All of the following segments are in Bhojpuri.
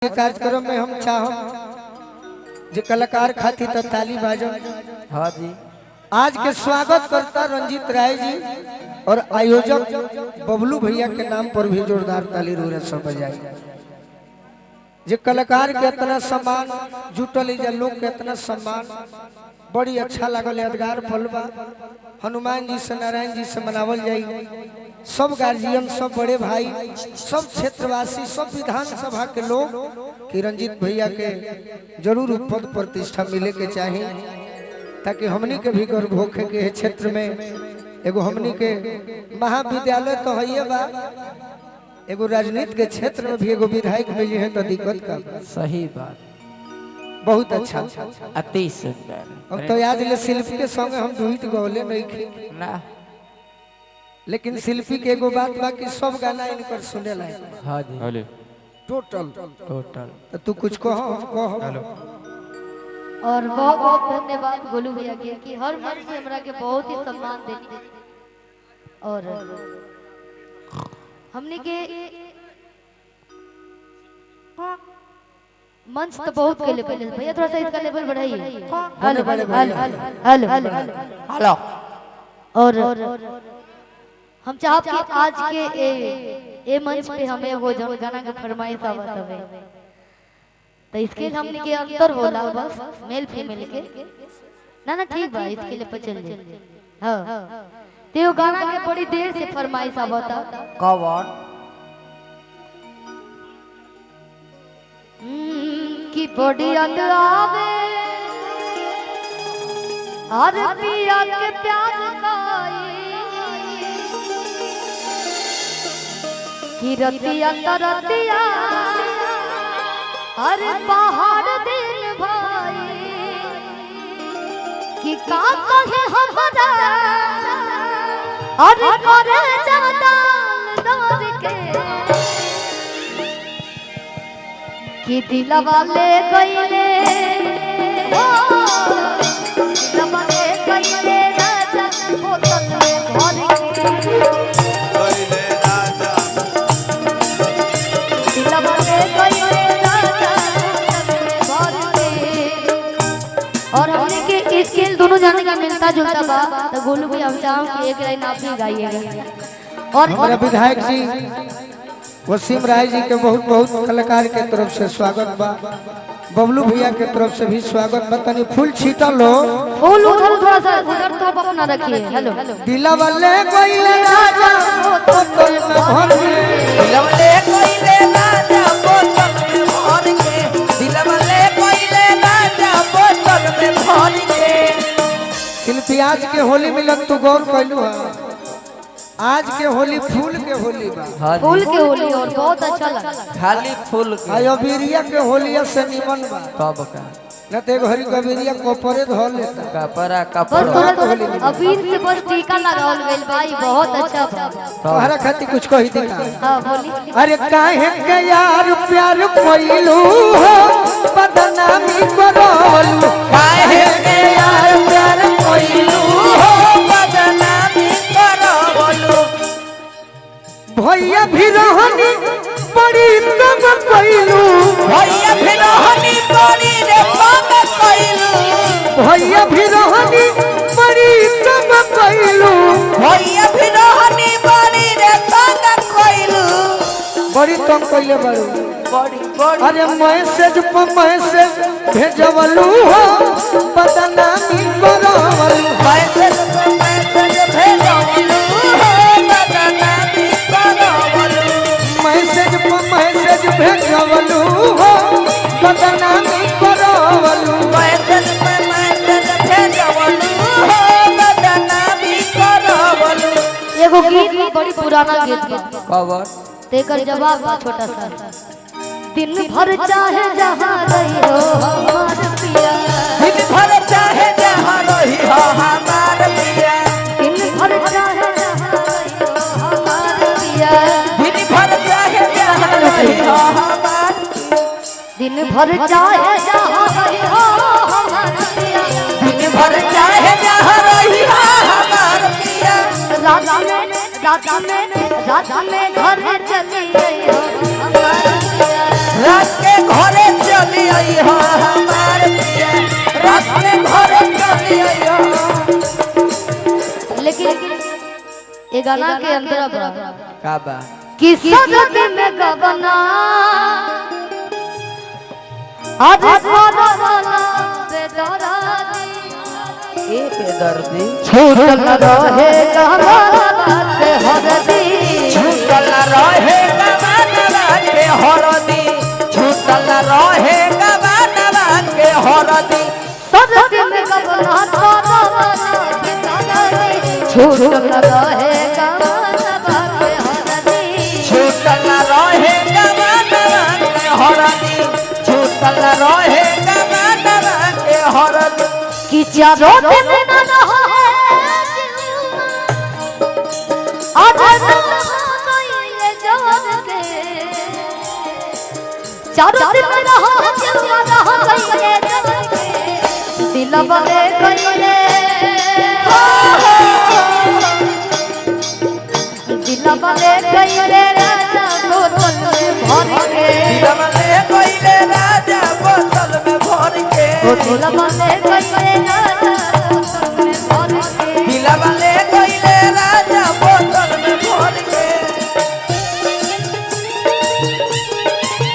कार्यक्रम में हम चाहब जे कलाकार खातिर तो ताली बाजो। हाँ जी। आज के स्वागत करता रंजीत राय जी और आयोजक बबलू भैया के नाम पर भी जोरदार ताली रोरा सब बजाई। जे कलाकार के इतना सम्मान जुटल जा लोग के इतना सम्मान बड़ी अच्छा लगल। यादगार पल बा। हनुमान जी से नारायण जी से मनावल जाई। सब गार्जियन सब बड़े भाई सब क्षेत्रवासी सब विधानसभा के लोग कि रंजीत भैया के जरूर पद प्रतिष्ठा मिले के चाहिए ताकि हमनी के भी गर्व होखे के क्षेत्र में एगो हमनी के महाविद्यालय तो है बा, एगो राजनीति के क्षेत्र में भी एगो विधायक मिली है तो दिक्कत का सही बात। बहुत अच्छा अति सुंदर। अब तो आज ले शिल्पी के संग हम दुहित गौले नहीं खे ना, लेकिन शिल्पी के एगो बात बा कि सब गाना इनकर सुने ला। हाँ जी। टोटल टोटल तू कुछ कहो और बहुत बहुत धन्यवाद गोलू भैया के कि हर मंच में हमरा के बहुत ही सम्मान देनी और हमने के मंच तो बहुत के लेवल भैया थोड़ा सा इसका लेवल बढ़ाइए। Hello hello. और हम चाहब कि आज के ए मंच पे हमें वो जन गाना के फरमाइश आवत हवे तो इसके लिए हमने के अंतर होला बस मेल फीमेल के ना ठीक बा इसके लिए पचल जाए। हां ते वो गाना के बड़ी देर से फरमाइश आवता कौन की बड़ी याद आवे और पिया के प्यार की रतिया तरतिया अरे पहाड़ दिन भाई कि का कहे हमरा अरे करे जदान दौर के कि दिलवा ले गईले दिलवा ले गईले राजा बोतल में भर के और हमने के स्केल दोनों जाने का मिलता जुलता बा तो गोलू भी हम चाहूं कि एक लाइन आप ही गाइएगा। और हमारे विधायक जी वसीम राय जी के बहुत बहुत कलाकार के तरफ से स्वागत बा। बबलू भैया के तरफ से भी स्वागत बा। तनी फूल छीटा लो। फूल उधर थोड़ा सा उधर तो अपना रखिए। हेलो दिलवा ले गईले राजा बोतल में भर के दिलवा ले कोइले राजा बोतल में भर के दिलवा ले कोइले राजा बोतल में भर के। शिल्पी आज के होली मिलन तू गौर कैलू है। आज के होली फूल के होली बा। फूल के होली और बहुत अच्छा लगा। खाली फूल के आयो बीरिया के होलिया से निमन बा। कब का न ते घरी कबीरिया कोपरे धो लेता कपड़ा बस कपड़ा थोड़ा अबीर से बस टीका लगावल गइल भाई बहुत अच्छा बा। तोहरा खातिर कुछ कही दिखा। हां बोली। अरे काहे के यार प्यार कोइलू हो बदनामी करवलू। काहे के यार प्यार कोइलू हो बदनामी करवलू। भैया भी रहनी बड़ी कम कोइलू। भैया भी रहनी बड़ी रे कम कोइलू। भैया भी रहनी बड़ी कम कोइलू। भैया भी रहनी बड़ी रे कम कोइलू। बड़ी कम कोइले बड़ू। बड़ी बड़ी अरे मैसेज पर मैसेज भेजवलू हो बदनामी करवलू। मैसेज पे मैसेज भेजवलू हो बदनामी करवलू। मैसेज पर मैसेज भेजवलू हो बदनामी करवलू। मैसेज पे मैसेज भेजवलू हो बदनामी करवलू। एगो गीत बड़ी पुराना गीत बा। कवर तेकर जवाब बा छोटा सा। दिन भर चाहे जहां रही हो हमार पिया। दिन भर चाहे जहां रही हो हमार पिया। दिन भर चाहे जहां रही हो हमार पिया। दिन भर चाहे जहां रही हो हमार। दिन भर चाहे जहां रही हो हमार पिया। दिन भर चाहे जहां रही हो हमार पिया। रात में घर चली गई हो हमार पिया। रात के घरे चली आई हो हमार पिया रात के घरे चली आई हो। लेकिन ये गाना के अंदर का बा कि सजत में गबना आज वाला बेदरा एक दर्दी छूटल रहे गबना के हरदी छूटल रहे गबनवा के हरदी छूटल रहे गबनवा के हरदी सजत में गबना छूटल रहे गबना के हरदी छूटल रहे गबनवा के हरदी छूटल रहे गबनवा के हरदी कि चारों दिन न रहा है आज ये जान के चारों दिन न रहा है ये जान के दिल बले कइले दिल बले कइले राजा बोतल में भर के दिलमले कोइले राजा बोतल में भर के दिल बले कइले राजा बोतल में भर के दिलमले कोइले राजा बोतल में भर के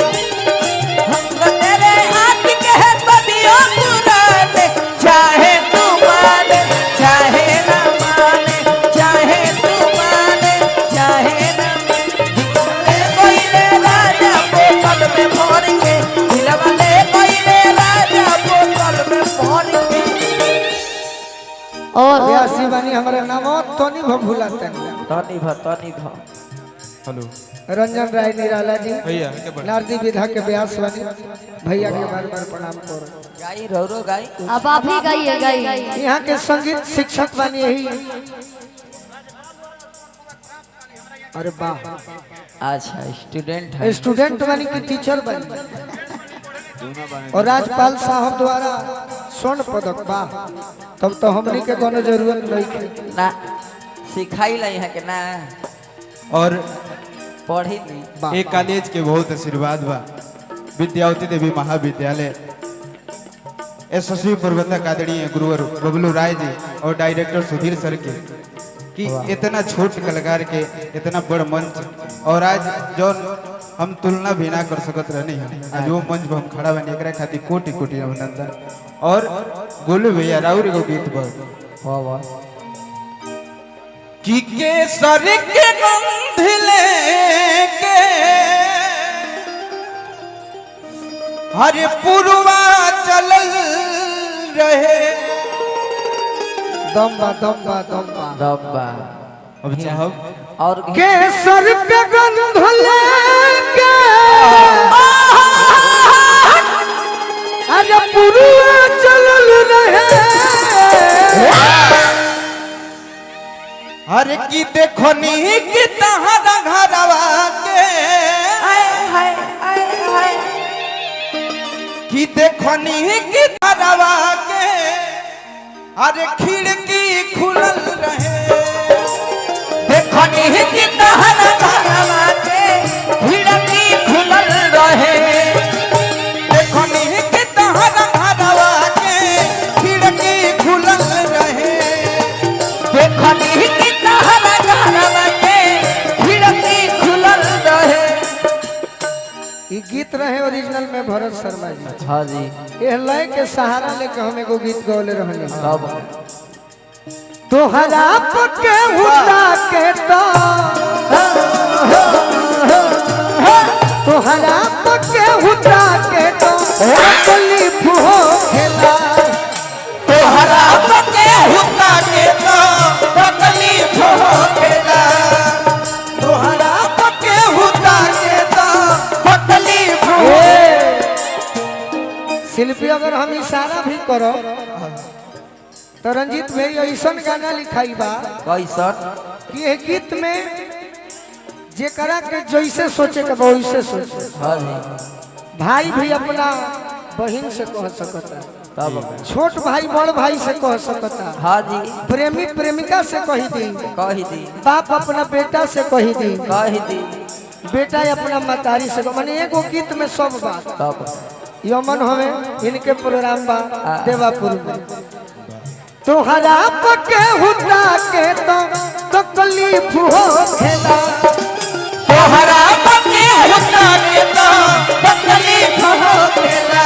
हम तेरे हाथ के है सदियों पुराने चाहे तू माने चाहे ना माने चाहे तू माने चाहे ना दिलमले कोइले राजा बोतल में भर के दिलमले कोइले राजा बोतल में भर के और व्यासी बानी हमारे नाम तोनी भभुलाते तनी भ हेलो रंजन राय निराला जी भैया के बड़ नारदी विधा के व्यास बानी भैया के बार बार प्रणाम करो। गाई रो गाई अब आप ही गाइए गाइए यहाँ के संगीत शिक्षक बानी यही। अरे वाह, अच्छा स्टूडेंट है स्टूडेंट बानी की टीचर बानी और राजपाल साहब द्वारा स्वर्ण पदक बा। तब तो हमनी के कोनो जरूरत नहीं है। ना सिखाई लाई है कि ना और पढ़ी ली एक कॉलेज के बहुत आशीर्वाद बा विद्यावती देवी महाविद्यालय यशस्वी प्रबंधक आदरणीय गुरुवर बबलू राय जी और डायरेक्टर सुधीर सर के कि इतना छोट कलाकार के इतना बड़ मंच और आज जो हम तुलना भी ना कर सकत रहनी है आज वो मंच पर हम खड़ा बने एकरा खातिर कोटि कोटि अभिनंदन। और गोलू भैया राउर एगो गीत बा वाह वाह कि केसर के गंध लेके हरे पुरवा चलल रहे दम बा दम बा दम बा। दब्बा अब चाहब और केसर के गंध लेके अरे पुरुआ चलल रहे हरे की देखो नी कि तहरा घरवा के हाय हाय हाय हाय कि देखो नी कि घरवा के अरे खिड़की खुलल रहे देखो नी कि तहरा घरवा के खिड़की खुलल रहे देखो नी कि तहरा घरवा के खिड़की खुलल रहे देखो नी कि तहरा घरवा के खिड़की खुलल रहे। ई गीत रहे ओरिजिनल में भरत शर्मा जी। हाँ जी ये लय के सहारा लेके हम एगो गीत गौले रहले। कब तोहरा पके हुला के तो तोहरा पके हुला के तो तकलीफ हो खेला तोहरा के हुक्का के तो तकलीफ होखेला तोहरा के हुक्का के तो तकलीफ शिल्पी अगर हम इशारा भी करो तो रंजीत भाई ऐसा गाना लिखाई बा कैसन कि ये गीत में जेकरा के जैसे सोचे के वैसे सोचे। हाँ जी भाई भी अपना बहन से कह सकता, तब छोट भाई बड़ भाई से कह सकता, हाँ जी प्रेमी प्रेमिका से कही दी, कही दी बाप अपना बेटा से कही दी, कही दी बेटा अपना मतारी से माने एगो गीत में सब बात तब यमन हमें इनके प्रोग्राम बा देवापुर में तोहरा पके हुता के तो तकलीफ हो खेला तोहरा पके हुता के तो तकलीफ हो खेला।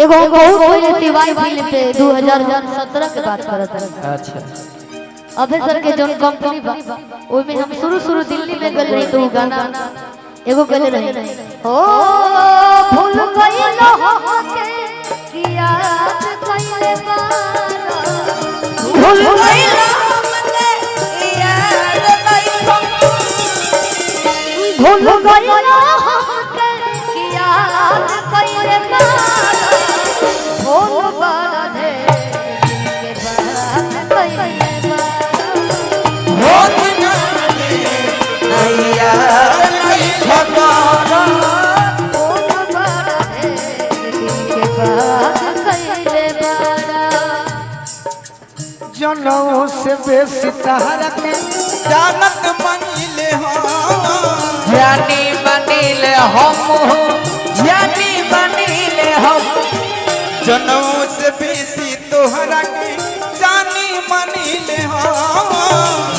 एगो बहुत पहले टीवाई फिल्म पे 2017 के बात करत है। अच्छा अबे सर के जोन कंपनी बा ओय में हम शुरू दिल्ली में गल रही तो गाना एगो गल रही हो भूल गइलो के कि याद कइले बारा भूल गइलो हमके याद कइलो भूल गइलो के कि याद कइले बारा भूल बड़ा दे के बात कइले होत ना नैया नहीं ठकारा जनऊ से बेसी तहरा के जानत बनिले हम जानी बनिले हम जानी बनिले हम जनऊ से बेसी तोहरा के जानी मनिले हम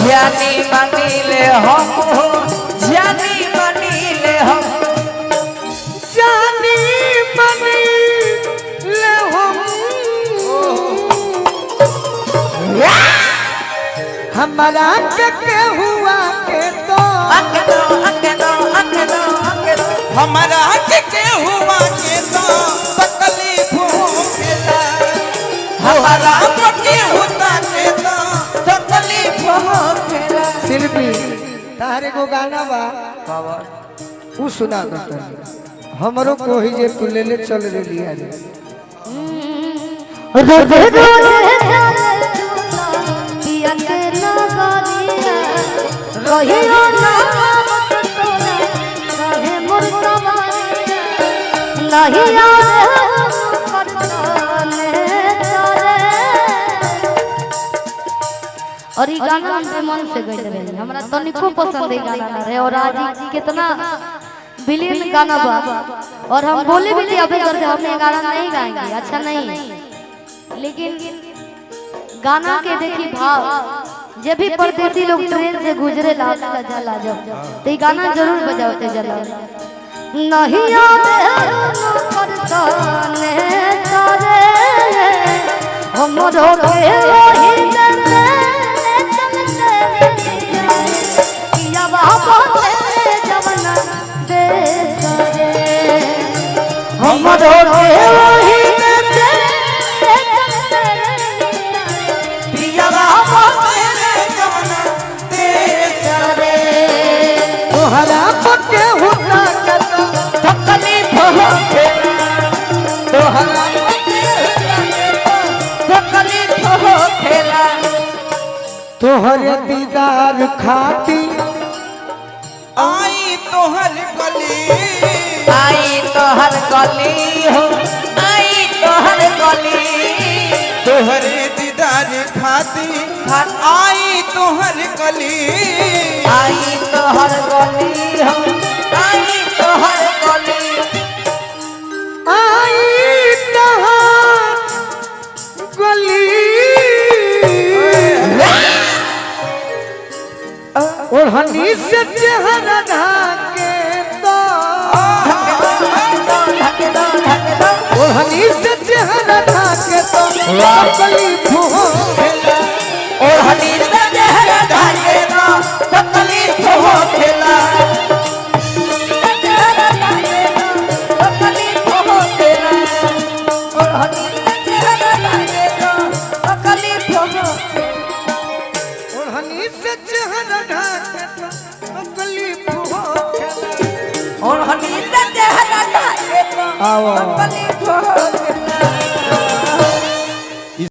जानी बनिले हम जानी बनिले हम जानी मनी ले हमारा के हुआ के तो अकनो अकनो अकनो अकनो हमारा के हुआ के तो तकलीफ होखेला हमारा के होता के तो तकलीफ होखेला। शिल्पी तारे को गाना बा बाबा उ सुना दो हमरो को ही जे तू ले ले चल रे लिया रे रोज रोज चले पिया के ना गालिया रहियो ना तोरा कहे मोर सवारिया नहीं याद करता ले चले। और ये गाना हमसे मन से गई रहे हमरा तनिको पसंद है गाना रहे और आज ही कितना बिलियन गाना बा और हम बोले भी थे अभी करके हमने गाना नहीं गाएंगे अच्छा नहीं लेकिन गाना के देखी भाव जब भी परदेसी लोग ट्रेन से गुजरे ला जला जब तो ये गाना जरूर बजाते जला नहीं याद करता ने तारे हमरो के वही चलते किया बाबा तेरे जमाना दे करे हमरो के वही तोहरा पके हुता के तो तकलीफ होखेला तोहरा तकलीफ होखेला। तोहरे दीदार खाती आई तोहर गली आई तोहर गली हो आई तोहर गली तोहरे दीदार खाती आई तोहर गली आई तोहर गली हो आई तोहर गली आई तहां गली और हनी से चेहरा ढाके तो और हनी से चेहरा ढाके तो तकलीफ हो और हनी से चेहरा ढाके तो तकलीफ होखेला तकलीफ होखेला और हनी से चेहरा ढाके तो तकलीफ होखेला और हनी से चेहरा ढाके तो तकलीफ हो और हनी से चेहरा ढाके तो आओ तकलीफ होखेला।